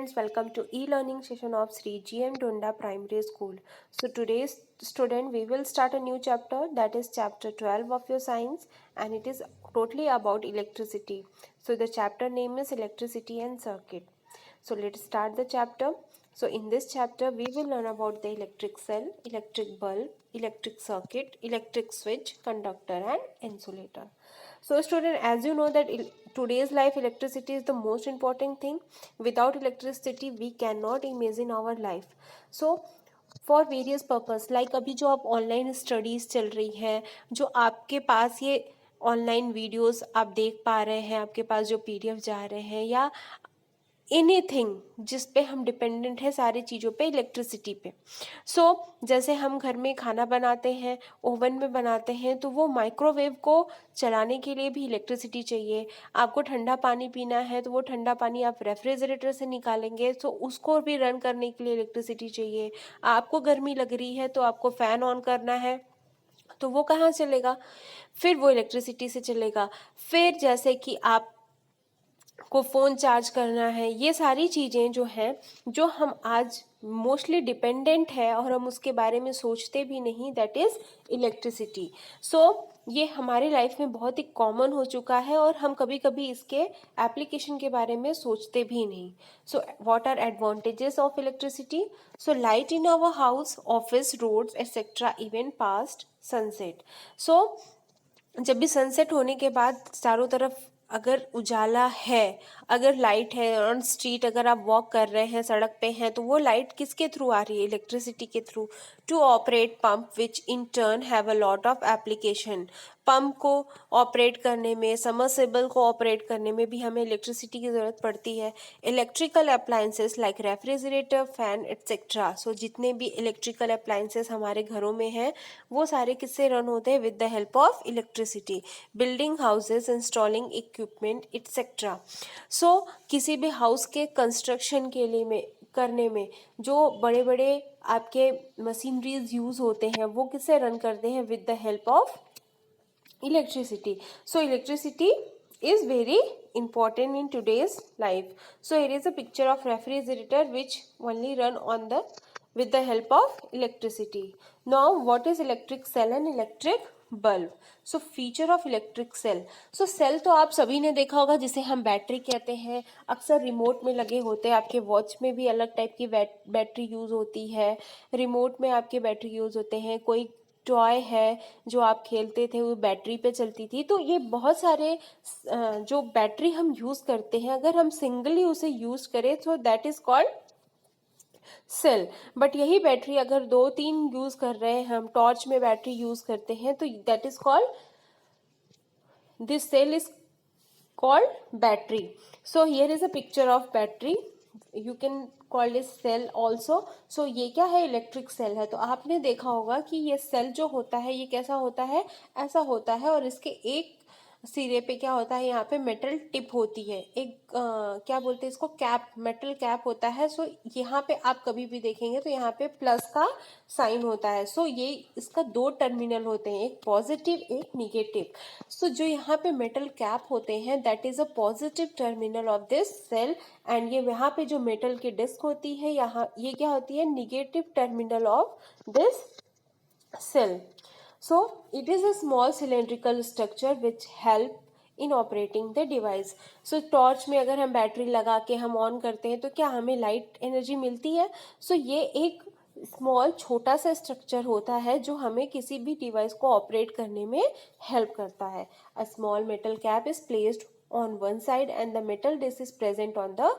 Friends, welcome to e-learning session of Sri GM Donda Primary School. So today's student we will start a new chapter, that is chapter 12 of your science, and it is totally about electricity. So the chapter name is electricity and circuit. So let's start the chapter. So in this chapter we will learn about the electric cell, electric bulb, electric circuit, electric switch, conductor and insulator. So student, as you know that today's life electricity is the most important thing. Without electricity we cannot imagine our life. So for various purpose like अभी जो आप online studies चल रही हैं, जो आपके पास ये online videos आप देख पा रहे हैं, आपके पास जो पीडीएफ जा रहे हैं, या एनीथिंग जिस पे हम डिपेंडेंट है सारी चीज़ों पे इलेक्ट्रिसिटी पे. सो जैसे हम घर में खाना बनाते हैं, ओवन में बनाते हैं, तो वो माइक्रोवेव को चलाने के लिए भी इलेक्ट्रिसिटी चाहिए. आपको ठंडा पानी पीना है तो वो ठंडा पानी आप रेफ्रिजरेटर से निकालेंगे, तो उसको भी रन करने के लिए इलेक्ट्रिसिटी चाहिए. आपको गर्मी लग रही है तो आपको फ़ैन ऑन करना है, तो वो कहाँ चलेगा? फिर वो इलेक्ट्रिसिटी से चलेगा. फिर जैसे कि आप को फ़ोन चार्ज करना है, ये सारी चीज़ें जो हैं, जो हम आज मोस्टली डिपेंडेंट है और हम उसके बारे में सोचते भी नहीं, दैट इज़ इलेक्ट्रिसिटी. सो ये हमारी लाइफ में बहुत ही कॉमन हो चुका है और हम कभी कभी इसके एप्लीकेशन के बारे में सोचते भी नहीं. So what are advantages of electricity? So light in our house, office, roads etcetera even past sunset. So जब भी सनसेट होने के बाद चारों तरफ अगर उजाला है, अगर लाइट है ऑन स्ट्रीट, अगर आप वॉक कर रहे हैं, सड़क पे हैं, तो वो लाइट किसके थ्रू आ रही है? इलेक्ट्रिसिटी के थ्रू. To operate pump which in turn have a lot of application. Pump को ऑपरेट करने में, समरसेबल को ऑपरेट करने में भी हमें इलेक्ट्रिसिटी की ज़रूरत पड़ती है. Electrical appliances like refrigerator, fan etcetera. So जितने भी इलेक्ट्रिकल अप्लायंसेस हमारे घरों में हैं, वो सारे किससे रन होते हैं? With the help of electricity. Building houses, installing equipment etcetera. So किसी भी हाउस के कंस्ट्रक्शन के लिए में करने में जो बड़े बड़े आपके मशीनरीज यूज़ होते हैं, वो किससे रन करते हैं? With the help of electricity. So electricity is very important in today's life. So here is a picture of refrigerator which only run on the with the help of electricity. Now what is electric cell and electric bulb? So feature of electric cell. So cell तो आप सभी ने देखा होगा, जिसे हम battery कहते हैं. अक्सर रिमोट में लगे होते हैं. आपके वॉच में भी अलग टाइप की बैटरी यूज़ होती है, रिमोट में आपके बैटरी यूज़ होते हैं. कोई टॉय है जो आप खेलते थे वो बैटरी पे चलती थी. तो ये बहुत सारे जो बैटरी हम यूज़ करते हैं, अगर हम सिंगली उसे यूज़ करें तो that is called cell. But यही बैटरी अगर 2-3 यूज़ कर रहे हैं, हम टॉर्च में बैटरी यूज़ करते हैं, तो that is called, this cell is called battery. So here is a picture of battery. You can call this cell also. So ये क्या है? इलेक्ट्रिक सेल है. तो आपने देखा होगा कि ये सेल जो होता है ये कैसा होता है? ऐसा होता है, और इसके एक सिरे पे क्या होता है? यहाँ पे मेटल टिप होती है, एक क्या बोलते हैं इसको? कैप, मेटल कैप होता है. सो यहाँ पे आप कभी भी देखेंगे तो यहाँ पे प्लस का साइन होता है. सो ये इसका 2 टर्मिनल होते हैं, एक पॉजिटिव एक निगेटिव. सो जो यहाँ पे मेटल कैप होते हैं, that is a positive terminal of this cell. And ये यहाँ पे जो मेटल की डिस्क होती है, यहाँ ये क्या होती है? Negative terminal of this cell. So it is a small cylindrical structure which help in operating the device. So torch में अगर हम बैटरी लगा के हम ऑन करते हैं तो क्या हमें लाइट एनर्जी मिलती है? सो ये एक स्मॉल छोटा सा स्ट्रक्चर होता है जो हमें किसी भी डिवाइस को ऑपरेट करने में हेल्प करता है. A small metal cap is placed on one side and the metal disc is present on the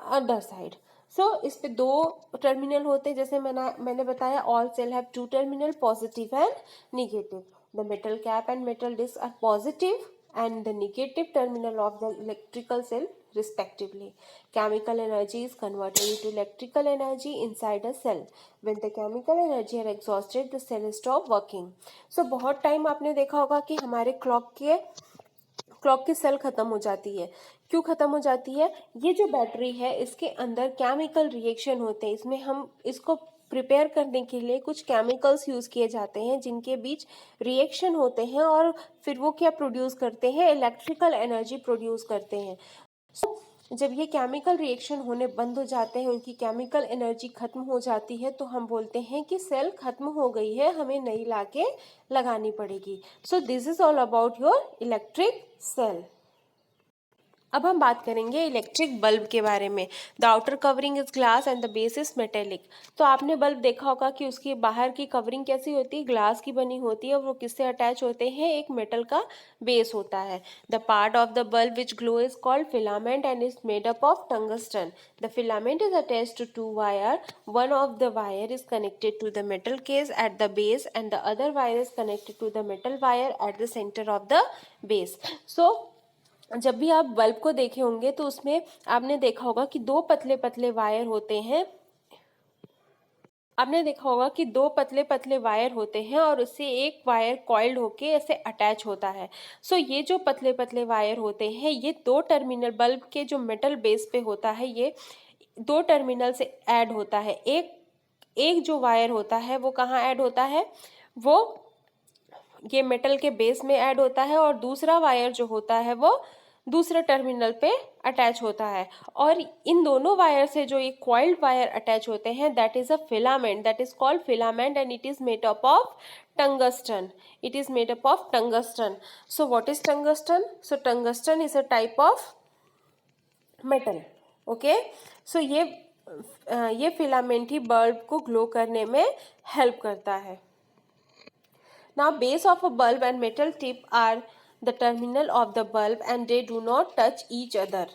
other side. So इस पे 2 टर्मिनल होते हैं, जैसे मैंने बताया. All cell have 2 terminal, positive and negative. The metal cap and metal disc are positive and the negative terminal of the electrical cell respectively. Chemical energy is converted into electrical energy inside a cell. When the chemical energy are exhausted, the cell stop working. So बहुत time आपने देखा होगा कि हमारे clock की cell ख़त्म हो जाती है. क्यों ख़त्म हो जाती है? ये जो बैटरी है इसके अंदर केमिकल रिएक्शन होते हैं. इसमें हम इसको प्रिपेयर करने के लिए कुछ केमिकल्स यूज़ किए जाते हैं जिनके बीच रिएक्शन होते हैं, और फिर वो क्या प्रोड्यूस करते हैं? इलेक्ट्रिकल एनर्जी प्रोड्यूस करते हैं. जब ये केमिकल रिएक्शन होने बंद हो जाते हैं, उनकी केमिकल एनर्जी खत्म हो जाती है, तो हम बोलते हैं कि सेल खत्म हो गई है, हमें नई लाके लगानी पड़ेगी। So this is all about your electric cell. अब हम बात करेंगे इलेक्ट्रिक बल्ब के बारे में। The outer covering is glass and the base is metallic. तो आपने बल्ब देखा होगा कि उसकी बाहर की कवरिंग कैसी होती है, ग्लास की बनी होती है, और वो किससे अटैच होते हैं, एक मेटल का बेस होता है। The part of the bulb which glow is called filament and is made up of tungsten. The filament is attached to two wire, one of the wire is connected to the metal case at the base and the other wire is connected to the metal wire at the centre of the base. So जब भी आप bulb को देखे होंगे तो उसमें आपने देखा होगा कि दो पतले पतले वायर होते हैं। आपने देखा होगा कि दो पतले पतले वायर होते हैं और उससे एक वायर कॉइल्ड होके ऐसे अटैच होता है। सो ये जो पतले पतले वायर होते हैं, ये दो टर्मिनल, बल्ब के जो मेटल बेस पे होता है, ये दो टर्मिनल से ऐड होता है। एक एक जो वायर होता है वो कहाँ ऐड होता है, वो ये मेटल के बेस में ऐड होता है, और दूसरा वायर जो होता है वो दूसरे टर्मिनल पे अटैच होता है। और इन दोनों वायर से जो ये कॉइल्ड वायर अटैच होते हैं, that is a filament, that is called filament and it is made up of tungsten. It is made up of tungsten. So what is tungsten? So tungsten is a type of metal. Okay, so ये filament ही bulb को glow करने में help करता है। Now base of a bulb and metal tip are the terminal of the bulb and they do not touch each other.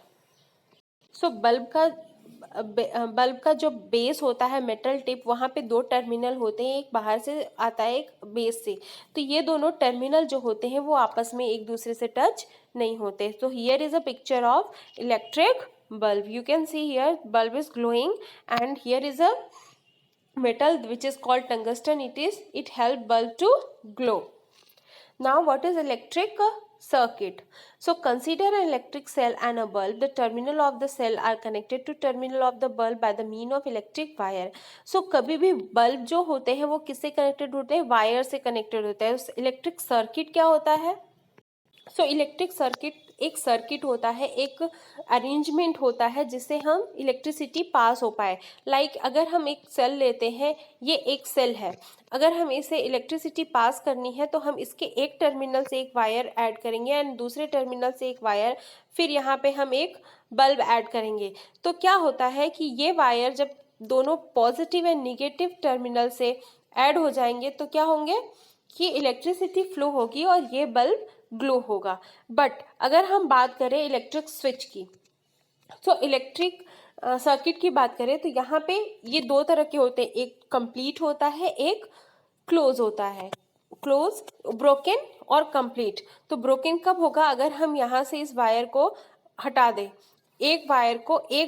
So bulb का जो base होता है, मेटल टिप, वहाँ पे दो टर्मिनल होते हैं, एक बाहर से आता है, एक बेस से। तो ये दोनों टर्मिनल जो होते हैं वो आपस में एक दूसरे से टच नहीं होते। तो here is a picture of electric bulb. You can see here bulb is glowing and here is a metal which is called tungsten. It help bulb to glow. Now what is electric circuit? So consider an electric cell and a bulb. The terminal of the cell are connected to terminal of the bulb by the mean of electric wire. So कभी भी bulb जो होते हैं वो किससे connected होते हैं, wire से कनेक्टेड होता है। इलेक्ट्रिक सर्किट क्या होता है? सो इलेक्ट्रिक सर्किट एक सर्किट होता है, एक अरेंजमेंट होता है जिससे हम इलेक्ट्रिसिटी पास हो पाए। लाइक अगर हम एक सेल लेते हैं, ये एक सेल है, अगर हम इसे इलेक्ट्रिसिटी पास करनी है तो हम इसके एक टर्मिनल से एक वायर ऐड करेंगे एंड दूसरे टर्मिनल से एक वायर, फिर यहाँ पे हम एक बल्ब ऐड करेंगे। तो क्या होता है कि ये वायर जब दोनों पॉजिटिव एंड निगेटिव टर्मिनल से ऐड हो जाएंगे तो क्या होंगे कि इलेक्ट्रिसिटी फ्लो होगी और ये बल्ब ग्लो होगा। बट अगर हम बात करें इलेक्ट्रिक स्विच की, तो इलेक्ट्रिक सर्किट की बात करें तो यहाँ पे ये दो तरह के होते हैं, एक कंप्लीट होता है, एक क्लोज होता है। क्लोज, ब्रोकन और कंप्लीट। तो ब्रोकन कब होगा? अगर हम यहाँ से इस वायर को हटा दें, एक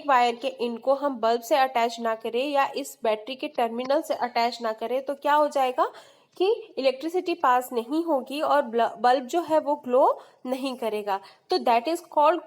वायर के इंड को हम बल्ब से अटैच ना करें या इस बैटरी के टर्मिनल से अटैच ना करें, तो क्या हो जाएगा कि इलेक्ट्रिसिटी पास नहीं होगी और बल्ब जो है वो ग्लो नहीं करेगा। तो that is called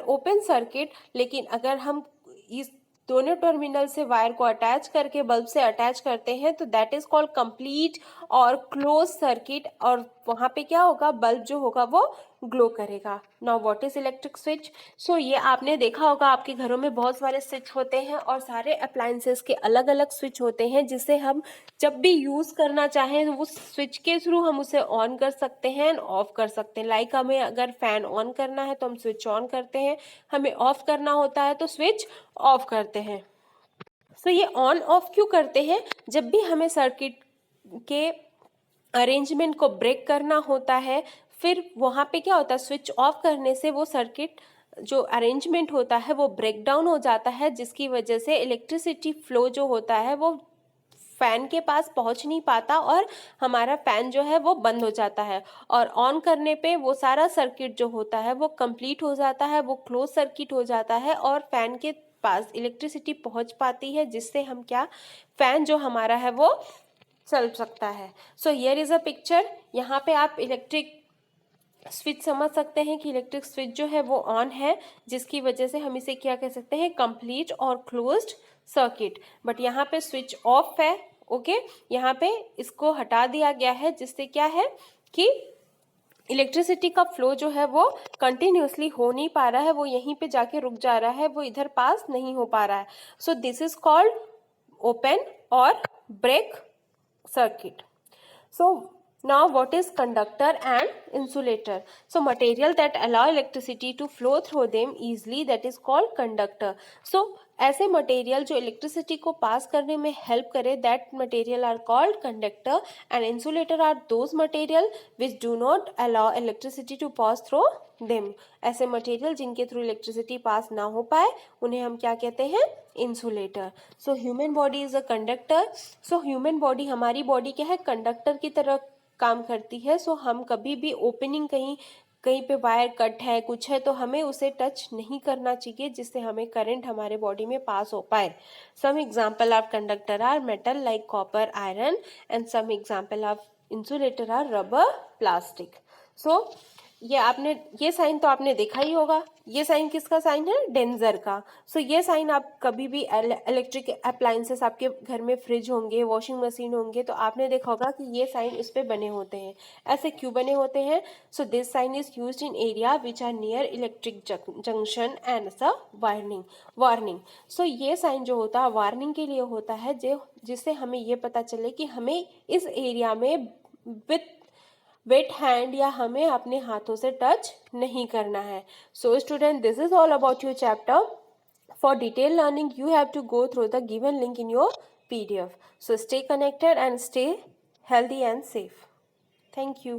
open circuit. लेकिन अगर हम इस दोनों टर्मिनल से वायर को अटैच करके बल्ब से अटैच करते हैं तो दैट इज कॉल्ड कंप्लीट और क्लोज सर्किट, और वहाँ पे क्या होगा, बल्ब जो होगा वो ग्लो करेगा। Now what is electric switch? So ये आपने देखा होगा आपके घरों में बहुत सारे स्विच होते हैं और सारे अप्लायंसेस के अलग अलग स्विच होते हैं, जिसे हम जब भी यूज़ करना चाहें वो स्विच के थ्रू हम उसे ऑन कर सकते हैं एंड ऑफ कर सकते हैं। लाइक हमें अगर फैन ऑन करना है तो हम स्विच ऑन करते हैं, हमें ऑफ करना होता है तो स्विच ऑफ करते हैं। सो ये ऑन ऑफ क्यों करते हैं? जब भी हमें सर्किट के अरेंजमेंट को ब्रेक करना होता है, फिर वहाँ पे क्या होता है, स्विच ऑफ करने से वो सर्किट जो अरेंजमेंट होता है वो ब्रेक डाउन हो जाता है, जिसकी वजह से इलेक्ट्रिसिटी फ्लो जो होता है वो फैन के पास पहुंच नहीं पाता और हमारा फैन जो है वो बंद हो जाता है। और ऑन करने पे वो सारा सर्किट जो होता है वो कंप्लीट हो जाता है, वो क्लोज सर्किट हो जाता है और फैन के पास इलेक्ट्रिसिटी पहुंच पाती है, जिससे हम क्या, फैन जो हमारा है वो चल सकता है। So here is a picture. यहाँ पे आप इलेक्ट्रिक स्विच समझ सकते हैं कि इलेक्ट्रिक स्विच जो है वो ऑन है, जिसकी वजह से हम इसे क्या कह सकते हैं, कंप्लीट और क्लोज्ड सर्किट। बट यहाँ पे स्विच ऑफ है। ओके, यहाँ पे इसको हटा दिया गया है, जिससे क्या है कि इलेक्ट्रिसिटी का फ्लो जो है वो कंटिन्यूसली हो नहीं पा रहा है, वो यहीं पे जाके रुक जा रहा है, वो इधर पास नहीं हो पा रहा है. सो दिस इज कॉल्ड ओपन और break circuit. So now what is conductor and insulator? So material that allow electricity to flow through them easily, that is called conductor. So ऐसे मटेरियल जो इलेक्ट्रिसिटी को पास करने में help करे, that material are called conductor, and insulator are those material which do not allow electricity to pass through them. ऐसे material जिनके through electricity pass ना हो पाए उन्हें हम क्या कहते हैं? Insulator. So human body is a conductor. So human body, हमारी बॉडी क्या है? कंडक्टर की तरह काम करती है. सो हम कभी भी ओपनिंग कहीं पे वायर कट है, कुछ है, तो हमें उसे टच नहीं करना चाहिए जिससे हमें करंट हमारे बॉडी में पास हो पाए. Some example of conductor are metal like copper, iron, and some example of insulator are rubber, plastic. So ये साइन तो आपने देखा ही होगा. ये साइन किसका साइन है? डेंजर का. सो ये साइन आप कभी भी इलेक्ट्रिक अप्लायंसेस, आपके घर में फ्रिज होंगे, वॉशिंग मशीन होंगे, तो आपने देखा होगा कि ये साइन इस पे बने होते हैं. ऐसे क्यों बने होते हैं? So this sign is used in area which are near electric junction and a warning. So ये साइन जो होता है वार्निंग के लिए होता है, जिससे हमें ये पता चले कि हमें इस एरिया में विथ वेट हैंड या हमें अपने हाथों से टच नहीं करना है. So student, this is all about your chapter. For detail learning you have to go through the given link in your PDF. So stay connected and stay healthy and safe. Thank you.